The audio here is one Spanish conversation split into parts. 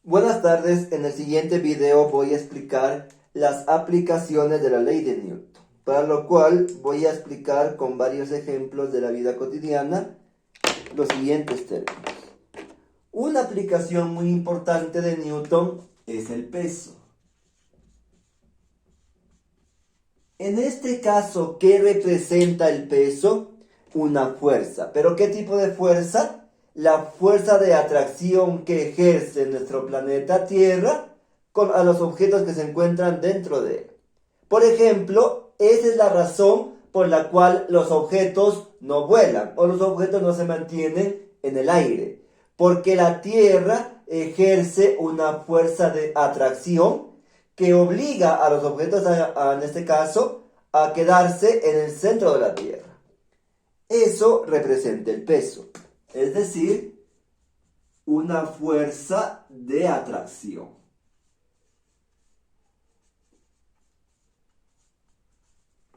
Buenas tardes, en el siguiente video voy a explicar las aplicaciones de la ley de Newton, para lo cual voy a explicar con varios ejemplos de la vida cotidiana los siguientes términos. Una aplicación muy importante de Newton es el peso. En este caso, ¿qué representa el peso? Una fuerza. ¿Pero qué tipo de fuerza? La fuerza de atracción que ejerce nuestro planeta Tierra a los objetos que se encuentran dentro de él. Por ejemplo, esa es la razón por la cual los objetos no vuelan o los objetos no se mantienen en el aire. Porque la Tierra ejerce una fuerza de atracción que obliga a los objetos, en este caso, a quedarse en el centro de la Tierra. Eso representa el peso, es decir, una fuerza de atracción.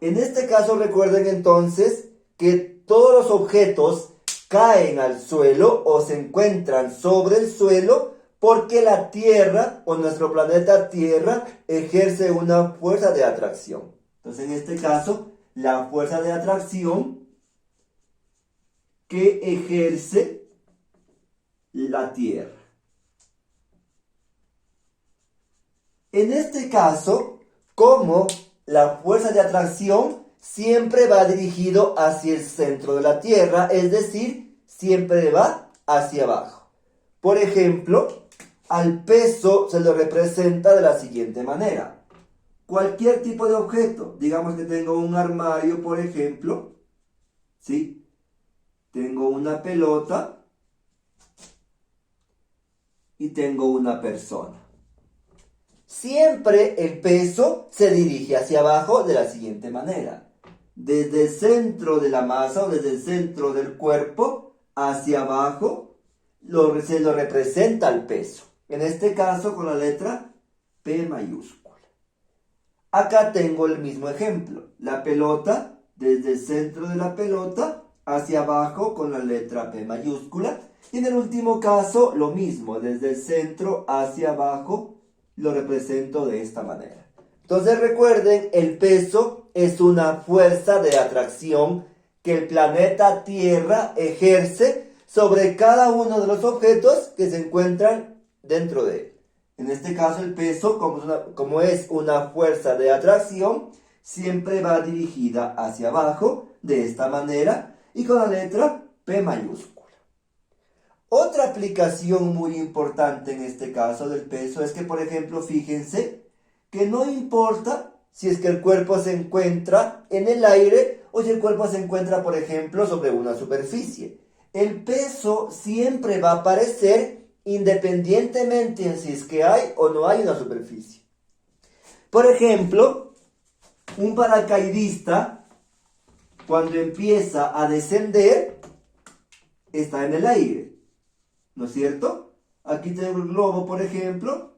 En este caso recuerden entonces que todos los objetos caen al suelo o se encuentran sobre el suelo porque la Tierra o nuestro planeta Tierra ejerce una fuerza de atracción. Entonces en este caso la fuerza de atracción que ejerce la Tierra. En este caso, como la fuerza de atracción siempre va dirigido hacia el centro de la Tierra, es decir, siempre va hacia abajo. Por ejemplo, al peso se lo representa de la siguiente manera. Cualquier tipo de objeto, digamos que tengo un armario, por ejemplo, ¿sí? Tengo una pelota y tengo una persona. Siempre el peso se dirige hacia abajo de la siguiente manera. Desde el centro de la masa o desde el centro del cuerpo hacia abajo se lo representa el peso. En este caso con la letra P mayúscula. Acá tengo el mismo ejemplo. La pelota, desde el centro de la pelota hacia abajo con la letra P mayúscula. Y en el último caso lo mismo, desde el centro hacia abajo lo represento de esta manera. Entonces recuerden, el peso es una fuerza de atracción que el planeta Tierra ejerce sobre cada uno de los objetos que se encuentran dentro de él. En este caso el peso, como es una fuerza de atracción, siempre va dirigida hacia abajo de esta manera y con la letra P mayúscula. Otra aplicación muy importante en este caso del peso es que, por ejemplo, fíjense que no importa si es que el cuerpo se encuentra en el aire o si el cuerpo se encuentra, por ejemplo, sobre una superficie. El peso siempre va a aparecer independientemente de si es que hay o no hay una superficie. Por ejemplo, un paracaidista, cuando empieza a descender, está en el aire, ¿no es cierto? Aquí tengo el globo, por ejemplo,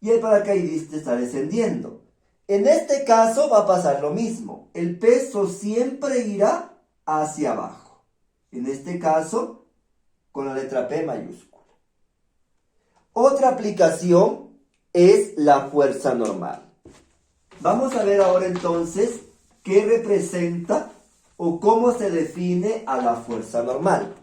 y el paracaidista está descendiendo. En este caso va a pasar lo mismo. El peso siempre irá hacia abajo. En este caso, con la letra P mayúscula. Otra aplicación es la fuerza normal. Vamos a ver ahora entonces qué representa o cómo se define a la fuerza normal.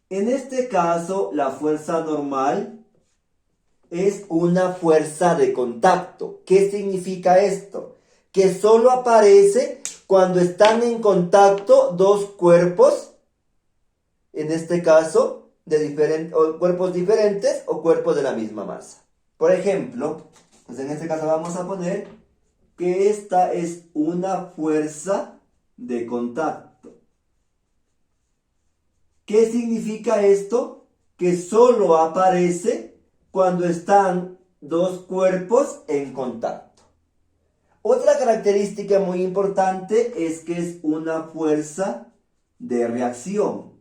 En este caso, la fuerza normal es una fuerza de contacto. ¿Qué significa esto? Que solo aparece cuando están en contacto dos cuerpos, en este caso, cuerpos diferentes o cuerpos de la misma masa. Por ejemplo, pues en este caso vamos a poner que esta es una fuerza de contacto. ¿Qué significa esto? Que solo aparece cuando están dos cuerpos en contacto. Otra característica muy importante es que es una fuerza de reacción.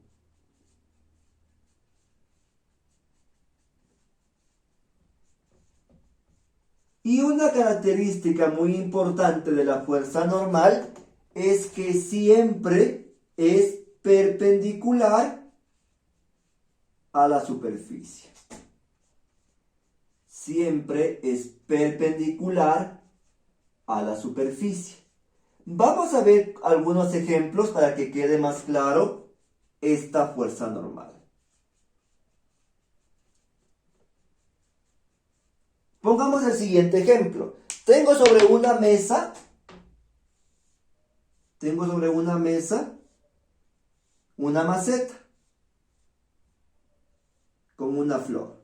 Y una característica muy importante de la fuerza normal es que siempre es perpendicular a la superficie. Siempre es perpendicular a la superficie. Vamos a ver algunos ejemplos para que quede más claro esta fuerza normal. Pongamos el siguiente ejemplo. Tengo sobre una mesa una maceta con una flor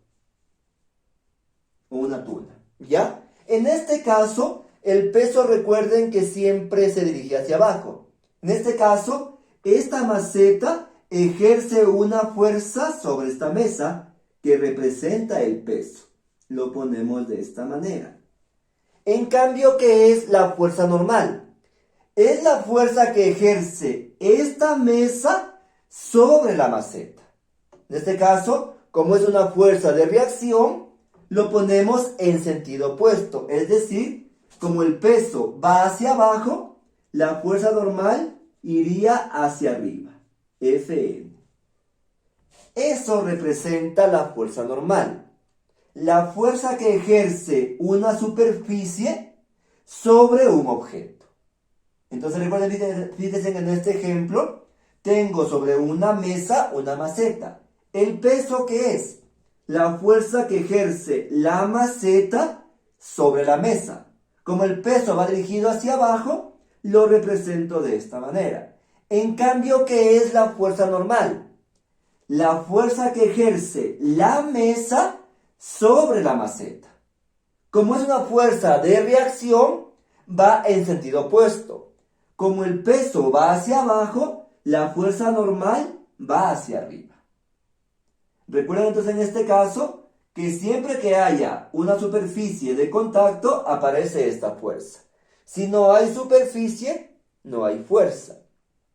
o una tuna, ¿ya? En este caso, el peso, recuerden que siempre se dirige hacia abajo. En este caso, esta maceta ejerce una fuerza sobre esta mesa que representa el peso. Lo ponemos de esta manera. En cambio, ¿qué es la fuerza normal? Es la fuerza que ejerce esta mesa sobre la maceta. En este caso, como es una fuerza de reacción, lo ponemos en sentido opuesto. Es decir, como el peso va hacia abajo, la fuerza normal iría hacia arriba. Fn. Eso representa la fuerza normal. La fuerza que ejerce una superficie sobre un objeto. Entonces recuerden, fíjense en este ejemplo, tengo sobre una mesa una maceta. ¿El peso qué es? La fuerza que ejerce la maceta sobre la mesa. Como el peso va dirigido hacia abajo, lo represento de esta manera. En cambio, ¿qué es la fuerza normal? La fuerza que ejerce la mesa sobre la maceta. Como es una fuerza de reacción, va en sentido opuesto. Como el peso va hacia abajo, la fuerza normal va hacia arriba. Recuerden entonces en este caso que siempre que haya una superficie de contacto aparece esta fuerza. Si no hay superficie, no hay fuerza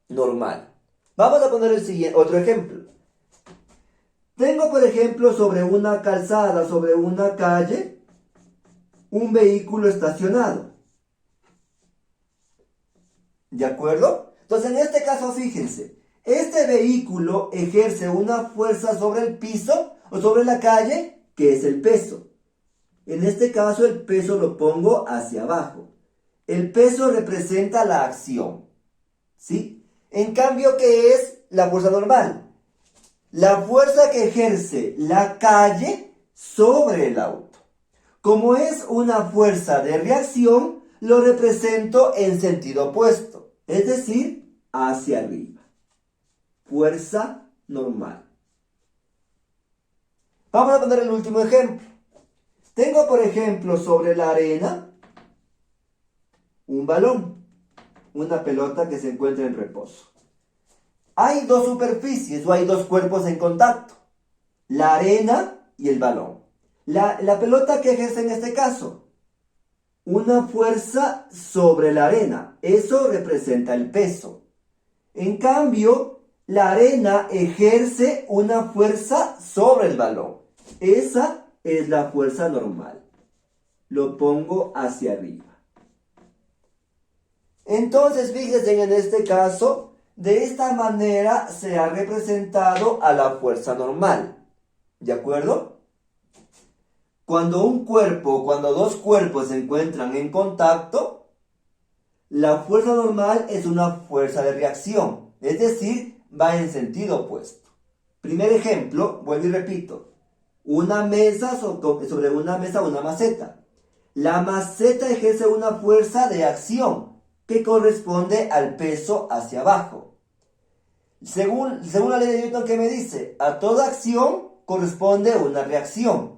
normal. Vamos a poner otro ejemplo. Tengo, por ejemplo, sobre una calzada, sobre una calle, un vehículo estacionado. ¿De acuerdo? Entonces, en este caso, fíjense, este vehículo ejerce una fuerza sobre el piso o sobre la calle, que es el peso. En este caso, el peso lo pongo hacia abajo. El peso representa la acción, ¿sí? En cambio, ¿qué es la fuerza normal? La fuerza que ejerce la calle sobre el auto. Como es una fuerza de reacción, lo represento en sentido opuesto, es decir, hacia arriba. Fuerza normal. Vamos a poner el último ejemplo. Tengo, por ejemplo, sobre la arena un balón, una pelota que se encuentra en reposo. Hay dos superficies o hay dos cuerpos en contacto, la arena y el balón. La pelota que ejerce en este caso, una fuerza sobre la arena, eso representa el peso. En cambio, la arena ejerce una fuerza sobre el balón, esa es la fuerza normal. Lo pongo hacia arriba. Entonces, fíjense en este caso, de esta manera se ha representado a la fuerza normal. ¿De acuerdo? Cuando dos cuerpos se encuentran en contacto, la fuerza normal es una fuerza de reacción, es decir, va en sentido opuesto. Primer ejemplo, vuelvo y repito, una mesa sobre una mesa una maceta. La maceta ejerce una fuerza de acción que corresponde al peso hacia abajo. Según la ley de Newton, que me dice, a toda acción corresponde una reacción.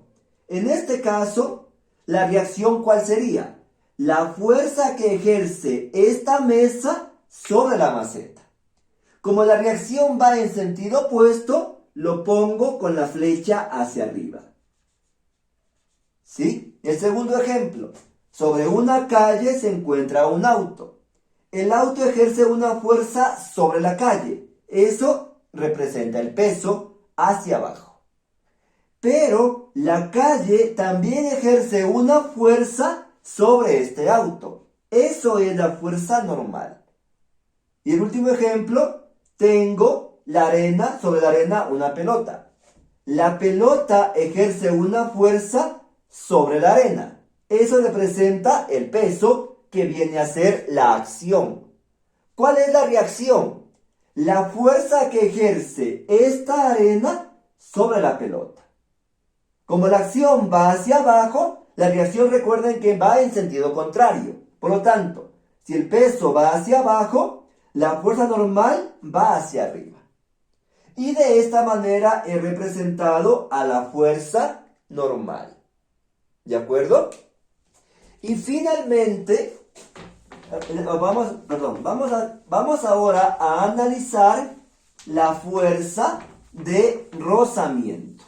En este caso, la reacción, ¿cuál sería? La fuerza que ejerce esta mesa sobre la maceta. Como la reacción va en sentido opuesto, lo pongo con la flecha hacia arriba. ¿Sí? El segundo ejemplo. Sobre una calle se encuentra un auto. El auto ejerce una fuerza sobre la calle. Eso representa el peso hacia abajo. Pero la calle también ejerce una fuerza sobre este auto. Eso es la fuerza normal. Y el último ejemplo, tengo la arena, sobre la arena una pelota. La pelota ejerce una fuerza sobre la arena. Eso representa el peso que viene a ser la acción. ¿Cuál es la reacción? La fuerza que ejerce esta arena sobre la pelota. Como la acción va hacia abajo, la reacción recuerden que va en sentido contrario. Por lo tanto, si el peso va hacia abajo, la fuerza normal va hacia arriba. Y de esta manera he representado a la fuerza normal. ¿De acuerdo? Y finalmente, vamos ahora a analizar la fuerza de rozamiento.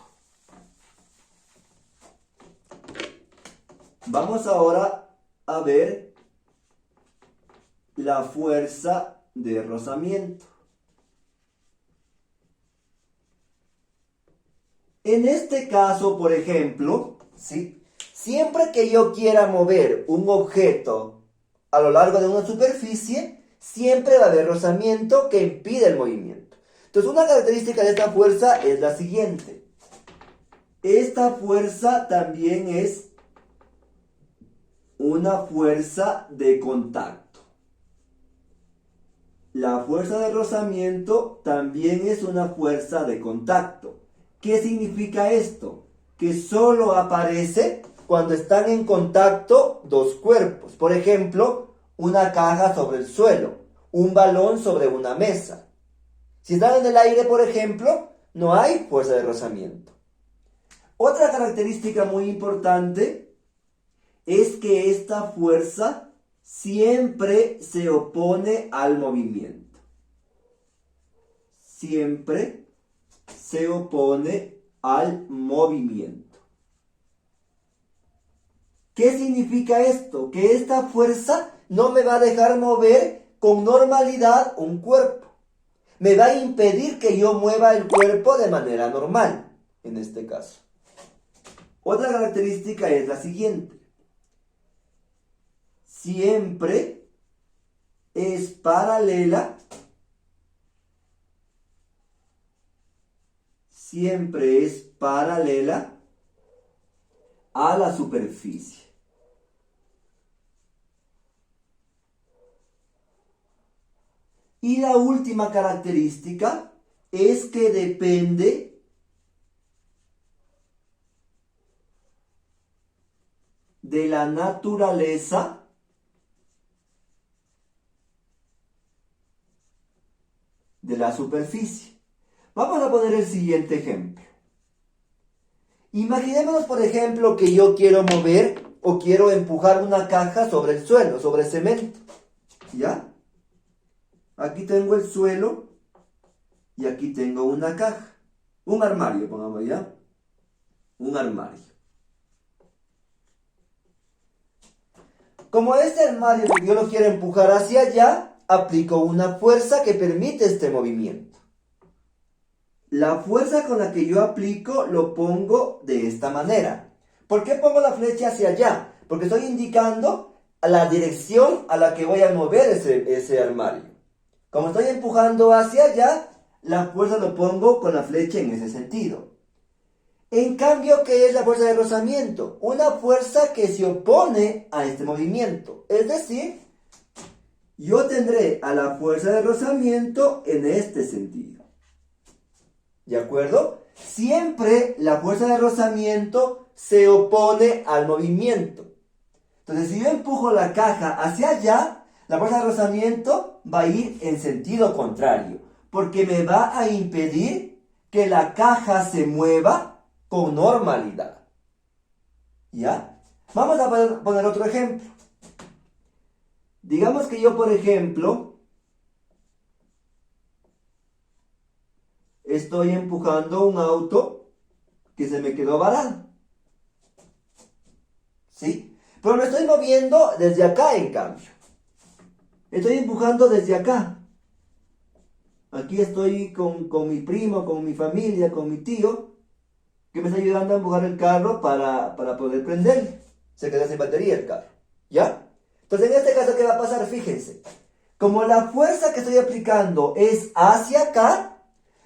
Vamos ahora a ver la fuerza de rozamiento. En este caso, por ejemplo, ¿sí? Siempre que yo quiera mover un objeto a lo largo de una superficie, siempre va a haber rozamiento que impide el movimiento. Entonces, una característica de esta fuerza es la siguiente. Esta fuerza también es una fuerza de contacto. La fuerza de rozamiento también es una fuerza de contacto. ¿Qué significa esto? Que solo aparece cuando están en contacto dos cuerpos. Por ejemplo, una caja sobre el suelo, un balón sobre una mesa. Si están en el aire, por ejemplo, no hay fuerza de rozamiento. Otra característica muy importante es que esta fuerza siempre se opone al movimiento. Siempre se opone al movimiento. ¿Qué significa esto? Que esta fuerza no me va a dejar mover con normalidad un cuerpo. Me va a impedir que yo mueva el cuerpo de manera normal, en este caso. Otra característica es la siguiente. Siempre es paralela. Siempre es paralela a la superficie. Y la última característica es que depende de la naturaleza de la superficie. Vamos a poner el siguiente ejemplo. Imaginémonos, por ejemplo, que yo quiero mover o quiero empujar una caja sobre el suelo, sobre cemento. ¿Ya? Aquí tengo el suelo y aquí tengo una caja. Un armario, pongamos ya. Un armario. Como este armario yo lo quiero empujar hacia allá, aplico una fuerza que permite este movimiento. La fuerza con la que yo aplico lo pongo de esta manera. ¿Por qué pongo la flecha hacia allá? Porque estoy indicando la dirección a la que voy a mover ese armario. Como estoy empujando hacia allá, la fuerza lo pongo con la flecha en ese sentido. En cambio, ¿qué es la fuerza de rozamiento? Una fuerza que se opone a este movimiento. Es decir, yo tendré a la fuerza de rozamiento en este sentido. ¿De acuerdo? Siempre la fuerza de rozamiento se opone al movimiento. Entonces, si yo empujo la caja hacia allá, la fuerza de rozamiento va a ir en sentido contrario, porque me va a impedir que la caja se mueva con normalidad. ¿Ya? Vamos a poner otro ejemplo. Digamos que yo, por ejemplo, estoy empujando un auto que se me quedó varado. ¿Sí? Pero me estoy moviendo desde acá, en cambio. Estoy empujando desde acá. Aquí estoy con mi primo, con mi familia, con mi tío, que me está ayudando a empujar el carro para poder prender. Se quedó sin batería el carro. ¿Ya? Entonces, en este caso, ¿qué va a pasar? Fíjense. como la fuerza que estoy aplicando es hacia acá,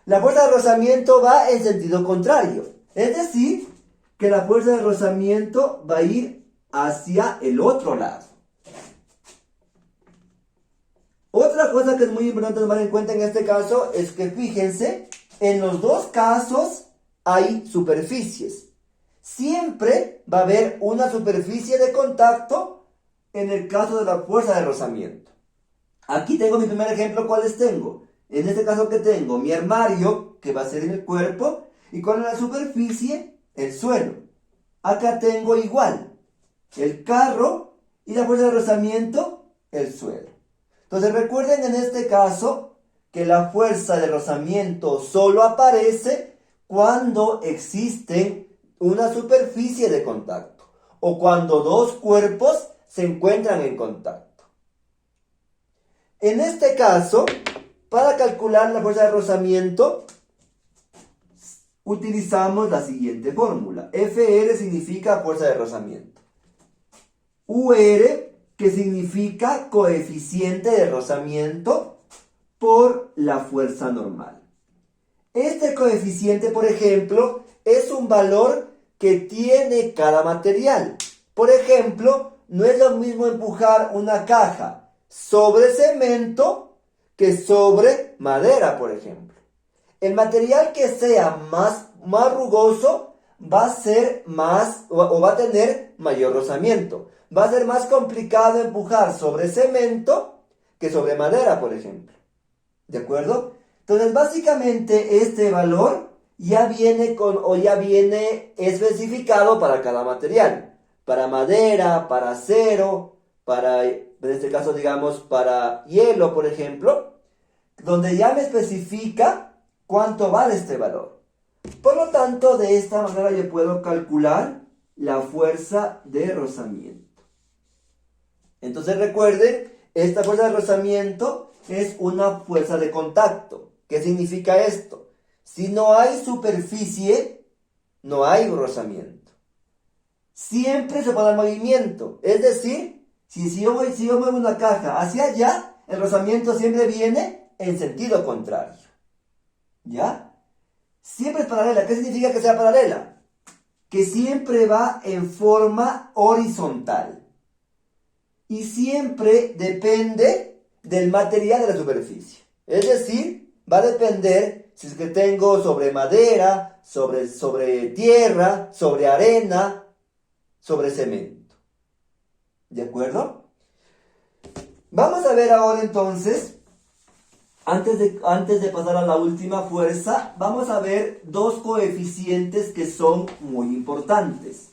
la fuerza de rozamiento va en sentido contrario. Es decir, que la fuerza de rozamiento va a ir hacia el otro lado. Otra cosa que es muy importante tomar en cuenta en este caso es que fíjense, en los dos casos hay superficies. Siempre va a haber una superficie de contacto en el caso de la fuerza de rozamiento. Aquí tengo mi primer ejemplo. ¿Cuáles tengo? En este caso que tengo mi armario, que va a ser en el cuerpo, y ¿cuál es la superficie? El suelo. Acá tengo igual el carro y la fuerza de rozamiento, el suelo. Entonces recuerden en este caso que la fuerza de rozamiento solo aparece cuando existen una superficie de contacto o cuando dos cuerpos se encuentran en contacto. En este caso, para calcular la fuerza de rozamiento, utilizamos la siguiente fórmula. FR significa fuerza de rozamiento. UR, que significa coeficiente de rozamiento por la fuerza normal. Este coeficiente, por ejemplo, es un valor que tiene cada material. Por ejemplo, no es lo mismo empujar una caja sobre cemento que sobre madera, por ejemplo. El material que sea más rugoso va a ser más o va a tener mayor rozamiento. Va a ser más complicado empujar sobre cemento que sobre madera, por ejemplo. ¿De acuerdo? Entonces, básicamente este valor ya viene especificado para cada material. Para madera, para acero, en este caso, digamos, para hielo, por ejemplo, donde ya me especifica cuánto vale este valor. Por lo tanto, de esta manera yo puedo calcular la fuerza de rozamiento. Entonces recuerden, esta fuerza de rozamiento es una fuerza de contacto. ¿Qué significa esto? Si no hay superficie, no hay rozamiento. Siempre se puede dar movimiento. Es decir, si yo muevo una caja hacia allá, el rozamiento siempre viene en sentido contrario. ¿Ya? Siempre es paralela. ¿Qué significa que sea paralela? Que siempre va en forma horizontal. Y siempre depende del material de la superficie. Es decir, va a depender si es que tengo sobre madera, sobre tierra, sobre arena, sobre cemento. ¿De acuerdo? Vamos a ver ahora entonces, antes de pasar a la última fuerza, vamos a ver dos coeficientes que son muy importantes.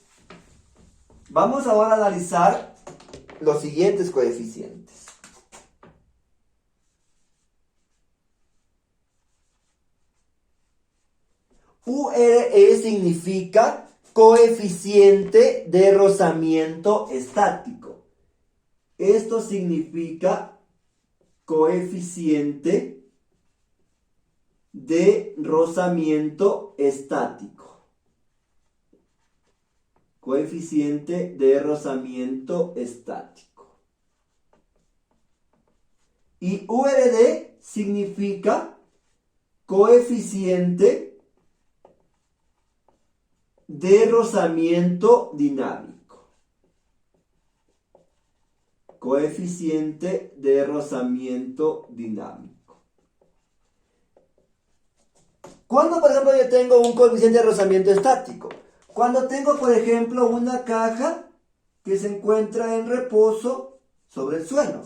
Vamos ahora a analizar los siguientes coeficientes. URE significa coeficiente de rozamiento estático. Esto significa coeficiente de rozamiento estático. Coeficiente de rozamiento estático. Y URD significa coeficiente de rozamiento dinámico. Coeficiente de rozamiento dinámico. ¿Cuándo, por ejemplo, yo tengo un coeficiente de rozamiento estático? Cuando tengo, por ejemplo, una caja que se encuentra en reposo sobre el suelo.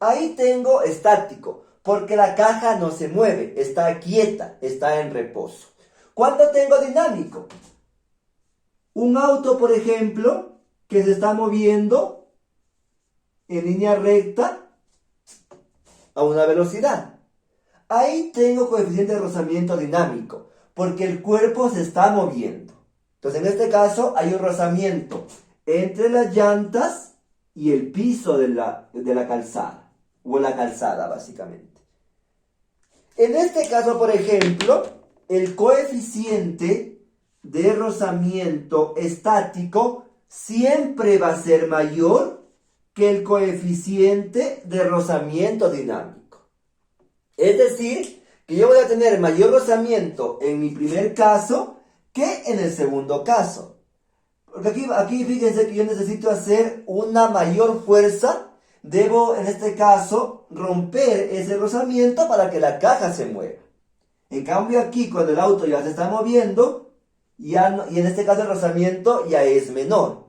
Ahí tengo estático, porque la caja no se mueve, está quieta, está en reposo. ¿Cuándo tengo dinámico? Un auto, por ejemplo, que se está moviendo en línea recta a una velocidad. Ahí tengo coeficiente de rozamiento dinámico, porque el cuerpo se está moviendo. Entonces, en este caso, hay un rozamiento entre las llantas y el piso de la calzada, o la calzada, básicamente. En este caso, por ejemplo, el coeficiente de rozamiento estático siempre va a ser mayor que el coeficiente de rozamiento dinámico. Es decir, que yo voy a tener mayor rozamiento en mi primer caso que en el segundo caso. Porque aquí fíjense que yo necesito hacer una mayor fuerza. Debo, en este caso, romper ese rozamiento para que la caja se mueva. En cambio aquí, cuando el auto ya se está moviendo, ya no, y en este caso el rozamiento ya es menor.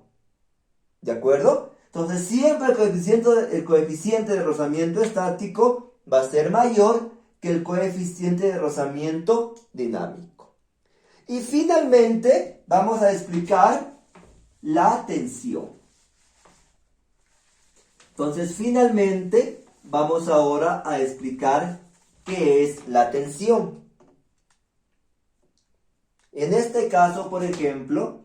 ¿De acuerdo? Entonces siempre el coeficiente de rozamiento estático va a ser mayor que el coeficiente de rozamiento dinámico. Y finalmente vamos a explicar la tensión. Entonces finalmente vamos ahora a explicar qué es la tensión. En este caso, por ejemplo,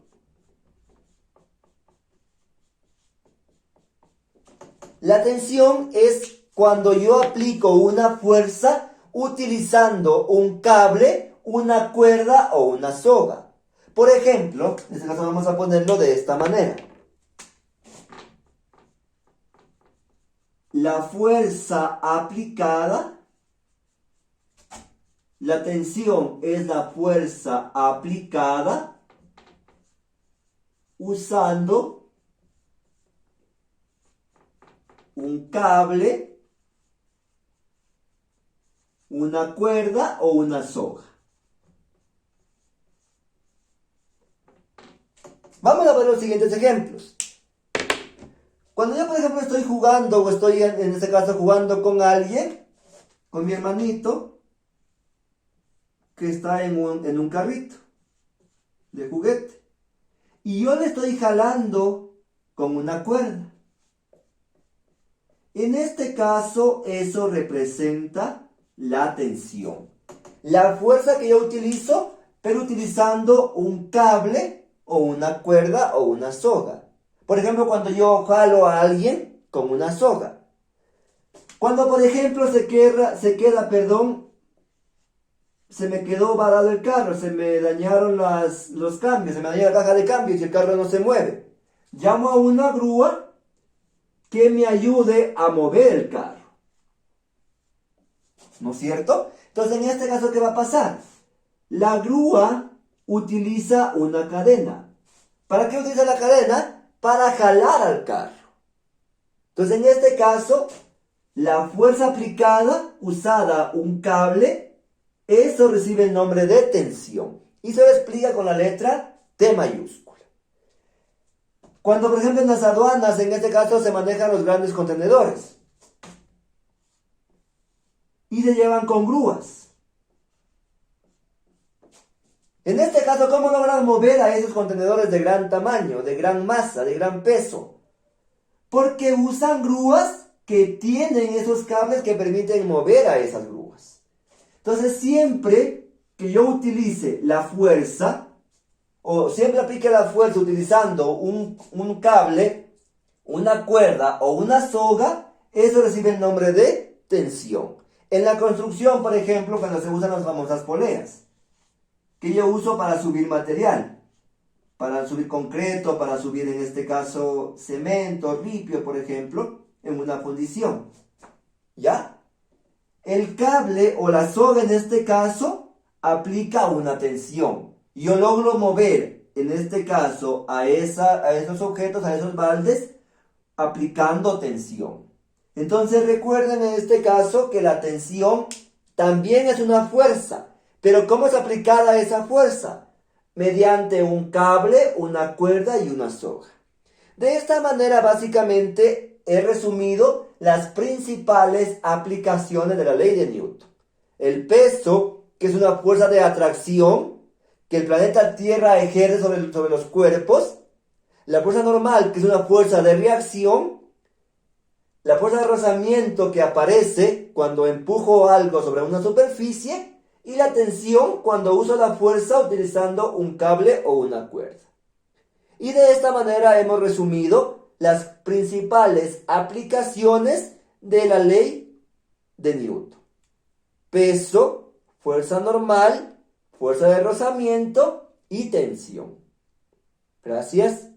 la tensión es cuando yo aplico una fuerza utilizando un cable, una cuerda o una soga. Por ejemplo, en este caso vamos a ponerlo de esta manera. La fuerza aplicada, la tensión es la fuerza aplicada usando un cable, una cuerda o una soga. Vamos a ver los siguientes ejemplos. Cuando yo, por ejemplo, estoy jugando o estoy en este caso jugando con alguien, con mi hermanito, que está en un carrito de juguete, y yo le estoy jalando con una cuerda. En este caso, eso representa la tensión. La fuerza que yo utilizo, pero utilizando un cable o una cuerda o una soga. Por ejemplo, cuando yo jalo a alguien con una soga. Cuando, por ejemplo, se me quedó varado el carro, se me dañaron los cambios, se me dañó la caja de cambios y el carro no se mueve. Llamo a una grúa que me ayude a mover el carro. ¿No es cierto? Entonces, en este caso, ¿qué va a pasar? La grúa utiliza una cadena. ¿Para qué utiliza la cadena? Para jalar al carro. Entonces, en este caso, la fuerza aplicada, usada un cable, eso recibe el nombre de tensión. Y se lo explica con la letra T mayúscula. Cuando, por ejemplo, en las aduanas, en este caso, se manejan los grandes contenedores. Y se llevan con grúas. En este caso, ¿cómo logran mover a esos contenedores de gran tamaño, de gran masa, de gran peso? Porque usan grúas que tienen esos cables que permiten mover a esas grúas. Entonces, siempre que yo utilice la fuerza, o siempre aplique la fuerza utilizando un cable, una cuerda o una soga, eso recibe el nombre de tensión. En la construcción, por ejemplo, cuando se usan las famosas poleas, que yo uso para subir material, para subir concreto, para subir en este caso cemento, ripio, por ejemplo, en una fundición. ¿Ya? El cable o la soga en este caso aplica una tensión. Yo logro mover en este caso a esos objetos, a esos baldes, aplicando tensión. Entonces recuerden en este caso que la tensión también es una fuerza. Pero ¿cómo es aplicada esa fuerza? Mediante un cable, una cuerda y una soga. De esta manera básicamente he resumido las principales aplicaciones de la ley de Newton. El peso, que es una fuerza de atracción que el planeta Tierra ejerce sobre los cuerpos. La fuerza normal, que es una fuerza de reacción. La fuerza de rozamiento que aparece cuando empujo algo sobre una superficie. Y la tensión cuando uso la fuerza utilizando un cable o una cuerda. Y de esta manera hemos resumido las principales aplicaciones de la ley de Newton. Peso, fuerza normal, fuerza de rozamiento y tensión. Gracias.